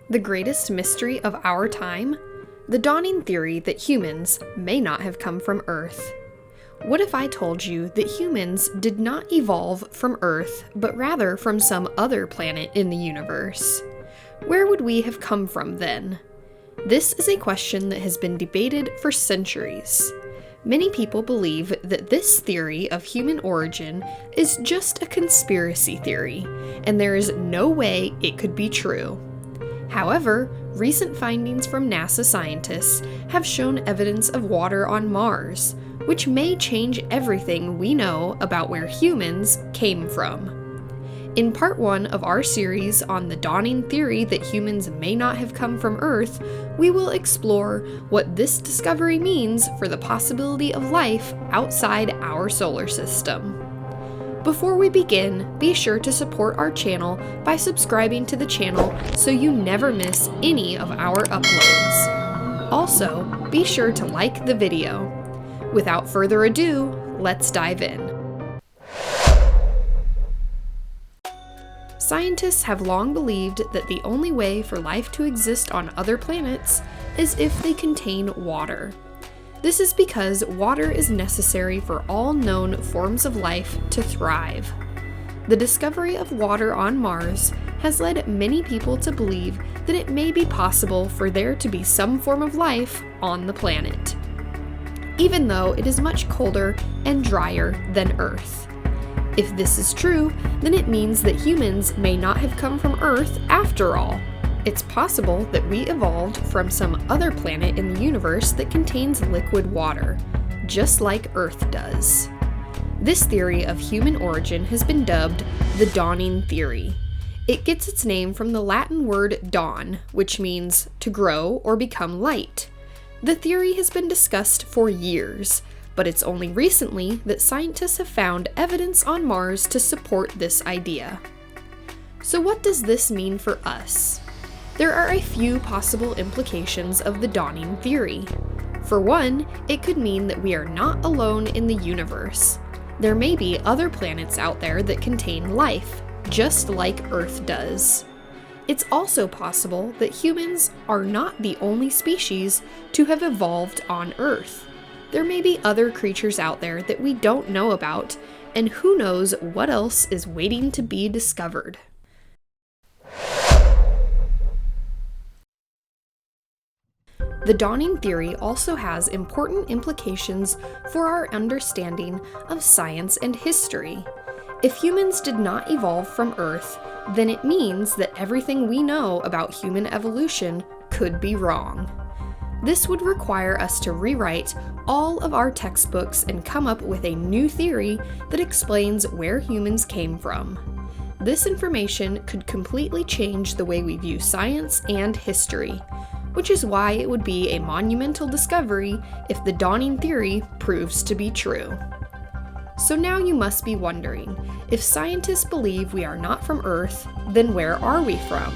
The greatest mystery of our time? The dawning theory that humans may not have come from Earth. What if I told you that humans did not evolve from Earth, but rather from some other planet in the universe? Where would we have come from then? This is a question that has been debated for centuries. Many people believe that this theory of human origin is just a conspiracy theory, and there is no way it could be true. However, recent findings from NASA scientists have shown evidence of water on Mars, which may change everything we know about where humans came from. In part 1 of our series on the dawning theory that humans may not have come from Earth, we will explore what this discovery means for the possibility of life outside our solar system. Before we begin, be sure to support our channel by subscribing to the channel so you never miss any of our uploads. Also, be sure to like the video. Without further ado, let's dive in. Scientists have long believed that the only way for life to exist on other planets is if they contain water. This is because water is necessary for all known forms of life to thrive. The discovery of water on Mars has led many people to believe that it may be possible for there to be some form of life on the planet, even though it is much colder and drier than Earth. If this is true, then it means that humans may not have come from Earth after all. It's possible that we evolved from some other planet in the universe that contains liquid water, just like Earth does. This theory of human origin has been dubbed the dawning theory. It gets its name from the Latin word dawn, which means to grow or become light. The theory has been discussed for years, but it's only recently that scientists have found evidence on Mars to support this idea. So what does this mean for us? There are a few possible implications of the dawning theory. For one, it could mean that we are not alone in the universe. There may be other planets out there that contain life, just like Earth does. It's also possible that humans are not the only species to have evolved on Earth. There may be other creatures out there that we don't know about, and who knows what else is waiting to be discovered. The dawning theory also has important implications for our understanding of science and history. If humans did not evolve from Earth, then it means that everything we know about human evolution could be wrong. This would require us to rewrite all of our textbooks and come up with a new theory that explains where humans came from. This information could completely change the way we view science and history, which is why it would be a monumental discovery if the dawning theory proves to be true. So now you must be wondering, if scientists believe we are not from Earth, then where are we from?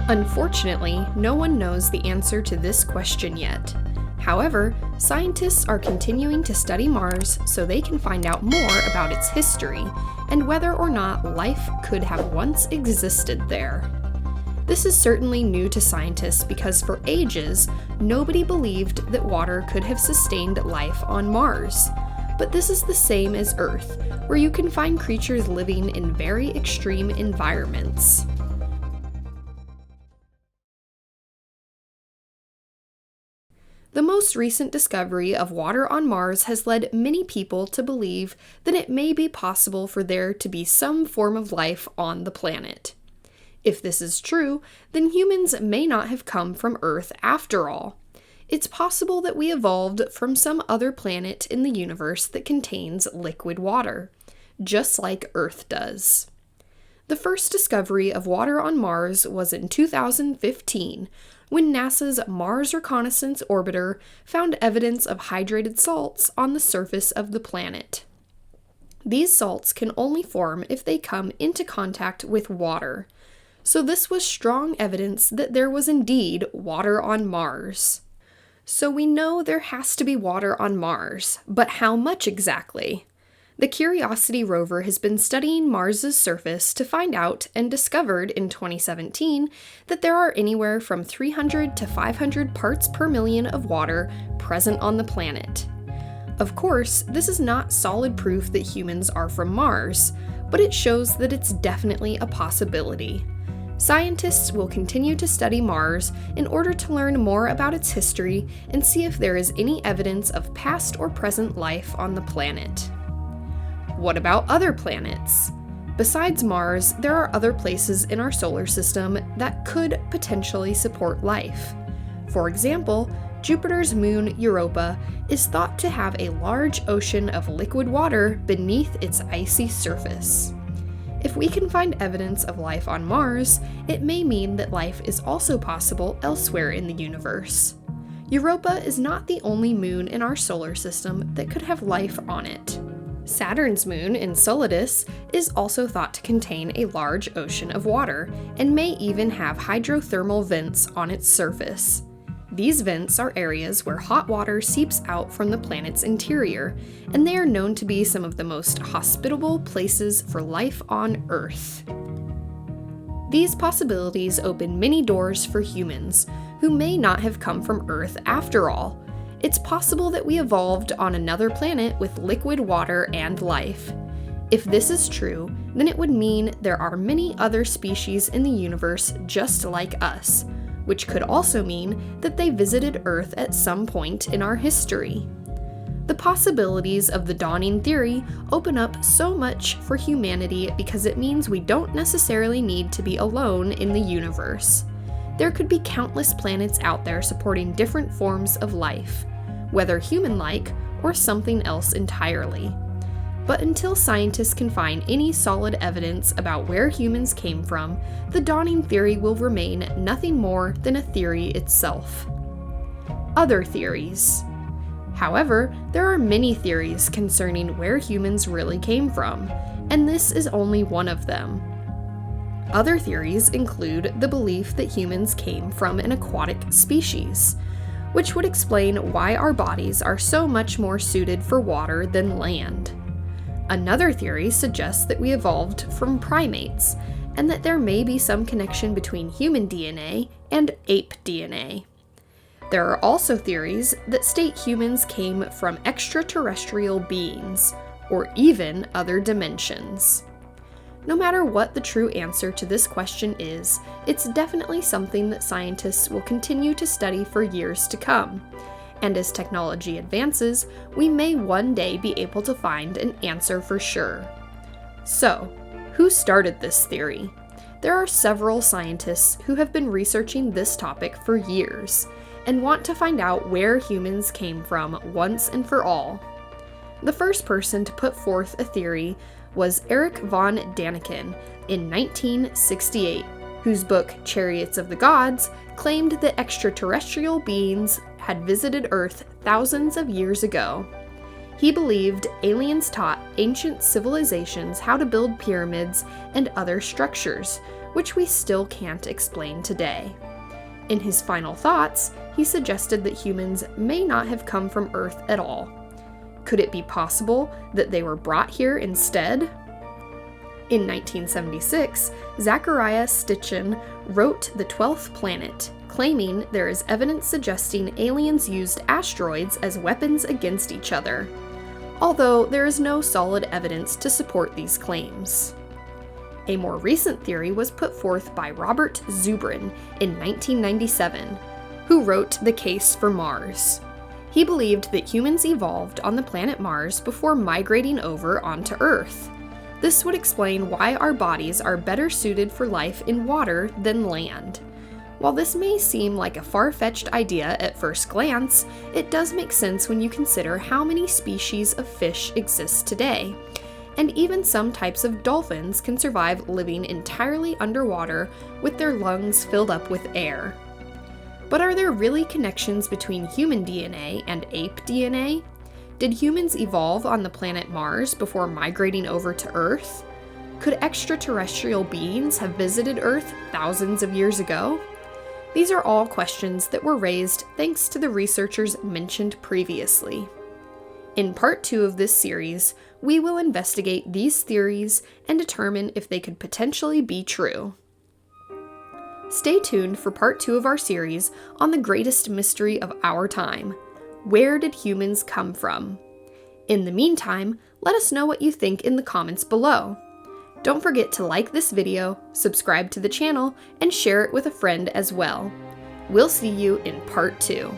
Unfortunately, no one knows the answer to this question yet. However, scientists are continuing to study Mars so they can find out more about its history and whether or not life could have once existed there. This is certainly new to scientists because for ages, nobody believed that water could have sustained life on Mars. But this is the same as Earth, where you can find creatures living in very extreme environments. The most recent discovery of water on Mars has led many people to believe that it may be possible for there to be some form of life on the planet. If this is true, then humans may not have come from Earth after all. It's possible that we evolved from some other planet in the universe that contains liquid water, just like Earth does. The first discovery of water on Mars was in 2015, when NASA's Mars Reconnaissance Orbiter found evidence of hydrated salts on the surface of the planet. These salts can only form if they come into contact with water. So this was strong evidence that there was indeed water on Mars. So we know there has to be water on Mars, but how much exactly? The Curiosity rover has been studying Mars's surface to find out and discovered in 2017 that there are anywhere from 300 to 500 parts per million of water present on the planet. Of course, this is not solid proof that humans are from Mars, but it shows that it's definitely a possibility. Scientists will continue to study Mars in order to learn more about its history and see if there is any evidence of past or present life on the planet. What about other planets? Besides Mars, there are other places in our solar system that could potentially support life. For example, Jupiter's moon Europa is thought to have a large ocean of liquid water beneath its icy surface. If we can find evidence of life on Mars, it may mean that life is also possible elsewhere in the universe. Europa is not the only moon in our solar system that could have life on it. Saturn's moon, Enceladus, is also thought to contain a large ocean of water, and may even have hydrothermal vents on its surface. These vents are areas where hot water seeps out from the planet's interior, and they are known to be some of the most hospitable places for life on Earth. These possibilities open many doors for humans, who may not have come from Earth after all. It's possible that we evolved on another planet with liquid water and life. If this is true, then it would mean there are many other species in the universe just like us, which could also mean that they visited Earth at some point in our history. The possibilities of the dawning theory open up so much for humanity because it means we don't necessarily need to be alone in the universe. There could be countless planets out there supporting different forms of life, whether human-like or something else entirely. But until scientists can find any solid evidence about where humans came from, the dawning theory will remain nothing more than a theory itself. Other theories. However, there are many theories concerning where humans really came from, and this is only one of them. Other theories include the belief that humans came from an aquatic species, which would explain why our bodies are so much more suited for water than land. Another theory suggests that we evolved from primates, and that there may be some connection between human DNA and ape DNA. There are also theories that state humans came from extraterrestrial beings, or even other dimensions. No matter what the true answer to this question is, it's definitely something that scientists will continue to study for years to come. And as technology advances, we may one day be able to find an answer for sure. So, who started this theory? There are several scientists who have been researching this topic for years, and want to find out where humans came from once and for all. The first person to put forth a theory was Erich von Däniken in 1968, whose book Chariots of the Gods claimed that extraterrestrial beings had visited Earth thousands of years ago. He believed aliens taught ancient civilizations how to build pyramids and other structures, which we still can't explain today. In his final thoughts, he suggested that humans may not have come from Earth at all. Could it be possible that they were brought here instead? In 1976, Zachariah Sitchin wrote The 12th Planet, claiming there is evidence suggesting aliens used asteroids as weapons against each other, although there is no solid evidence to support these claims. A more recent theory was put forth by Robert Zubrin in 1997, who wrote The Case for Mars. He believed that humans evolved on the planet Mars before migrating over onto Earth. This would explain why our bodies are better suited for life in water than land. While this may seem like a far-fetched idea at first glance, it does make sense when you consider how many species of fish exist today. And even some types of dolphins can survive living entirely underwater with their lungs filled up with air. But are there really connections between human DNA and ape DNA? Did humans evolve on the planet Mars before migrating over to Earth? Could extraterrestrial beings have visited Earth thousands of years ago? These are all questions that were raised thanks to the researchers mentioned previously. In part 2 of this series, we will investigate these theories and determine if they could potentially be true. Stay tuned for part 2 of our series on the greatest mystery of our time. Where did humans come from? In the meantime, let us know what you think in the comments below. Don't forget to like this video, subscribe to the channel, and share it with a friend as well. We'll see you in part 2.